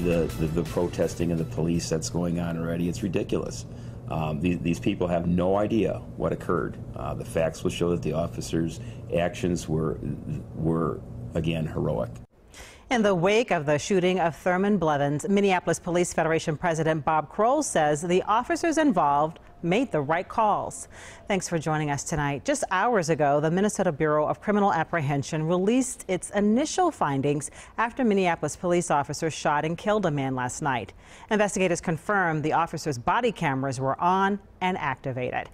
the protesting of the police that's going on already. It's ridiculous. These people have no idea what occurred. The facts will show that the officers' actions were again, heroic. In the wake of the shooting of Thurman Blevins, Minneapolis Police Federation President Bob Kroll says the officers involved made the right calls. Thanks for joining us tonight. Just hours ago, the Minnesota Bureau of Criminal Apprehension released its initial findings after Minneapolis police officers shot and killed a man last night. Investigators confirmed the officers' body cameras were on and activated.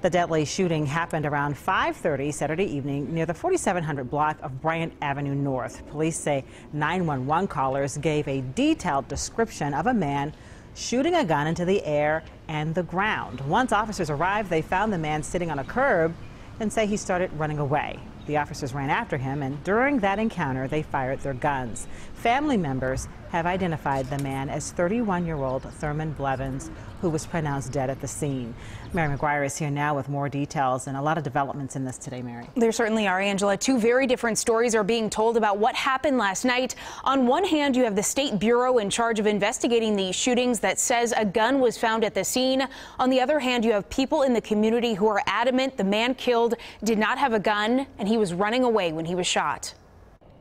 The deadly shooting happened around 5:30 Saturday evening near the 4700 block of Bryant Avenue North. Police say 911 callers gave a detailed description of a man shooting a gun into the air and the ground. Once officers arrived, they found the man sitting on a curb and say he started running away. The officers ran after him, and during that encounter, they fired their guns. Family members have identified the man as 31-year-old Thurman Blevins, who was pronounced dead at the scene. Mary McGuire is here now with more details and a lot of developments in this today, Mary. There certainly are, Angela. Two very different stories are being told about what happened last night. On one hand, you have the State Bureau in charge of investigating these shootings that says a gun was found at the scene. On the other hand, you have people in the community who are adamant the man killed did not have a gun and he was running away when he was shot.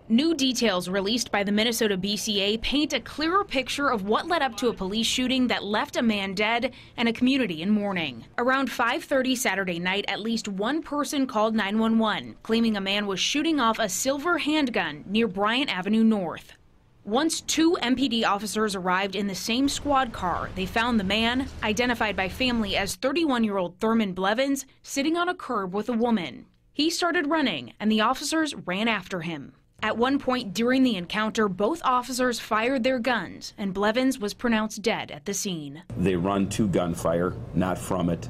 New details released by the Minnesota BCA paint a clearer picture of what led up to a police shooting that left a man dead and a community in mourning. Around 5:30 Saturday night, at least one person called 911, claiming a man was shooting off a silver handgun near Bryant Avenue North. Once two MPD officers arrived in the same squad car, they found the man, identified by family as 31-year-old Thurman Blevins, sitting on a curb with a woman. He started running, and the officers ran after him. At one point during the encounter, both officers fired their guns, and Blevins was pronounced dead at the scene. They run to gunfire, not from it,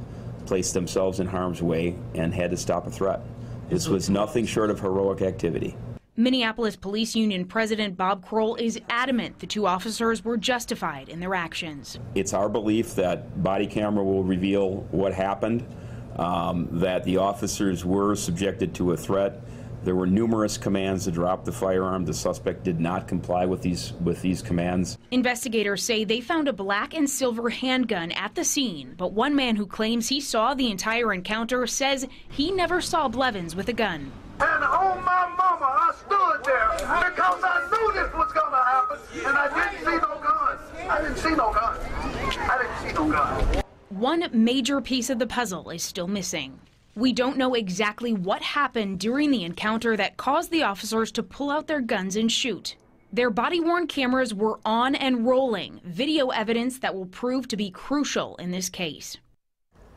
placed themselves in harm's way, and had to stop a threat. This was nothing short of heroic activity. Minneapolis Police Union President Bob Kroll is adamant the two officers were justified in their actions. It's our belief that body camera will reveal what happened, that the officers were subjected to a threat. There were numerous commands to drop the firearm. The suspect did not comply with these commands. Investigators say they found a black and silver handgun at the scene, but one man who claims he saw the entire encounter says he never saw Blevins with a gun. And on my mama, I stood there because I knew this was going to happen, and I didn't see no gun. I didn't see no gun. I didn't see no gun. One major piece of the puzzle is still missing. We don't know exactly what happened during the encounter that caused the officers to pull out their guns and shoot. Their body-worn cameras were on and rolling, video evidence that will prove to be crucial in this case.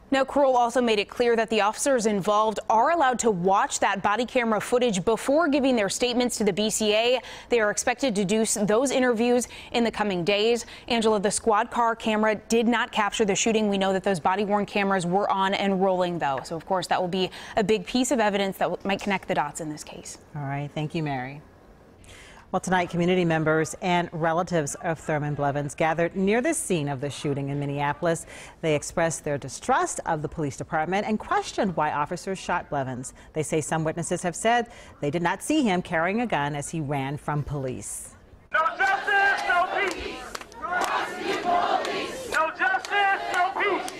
Now, Kroll also made it clear that the officers involved are allowed to watch that body camera footage before giving their statements to the BCA. They are expected to do those interviews in the coming days. Angela, the squad car camera did not capture the shooting. We know that those body-worn cameras were on and rolling, though. So, of course, that will be a big piece of evidence that might connect the dots in this case. All right. Thank you, Mary. Well, tonight, community members and relatives of Thurman Blevins gathered near the scene of the shooting in Minneapolis. They expressed their distrust of the police department and questioned why officers shot Blevins. They say some witnesses have said they did not see him carrying a gun as he ran from police. No justice, no peace. No justice, no peace.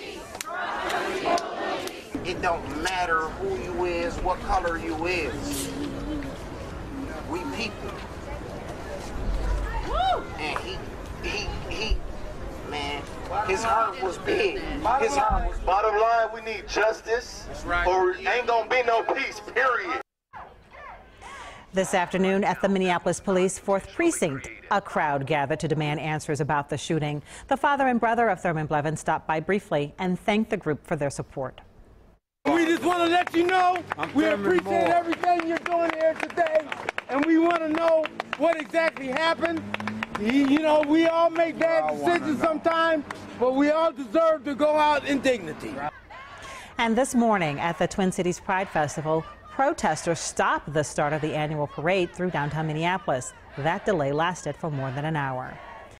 It don't matter who you is, what color you is. We people. And he, man, his heart was big. His heart was big. Bottom line, we need justice, or ain't gonna be no peace, period. This afternoon at the Minneapolis Police 4th Precinct, a crowd gathered to demand answers about the shooting. The father and brother of Thurman Blevins stopped by briefly and thanked the group for their support. We just want to let you know we appreciate everything you're doing here today, and we want to know what exactly happened. You know, we all make bad decisions sometimes, but we all deserve to go out in dignity. And this morning at the Twin Cities Pride Festival, protesters stopped the start of the annual parade through downtown Minneapolis. That delay lasted for more than an hour.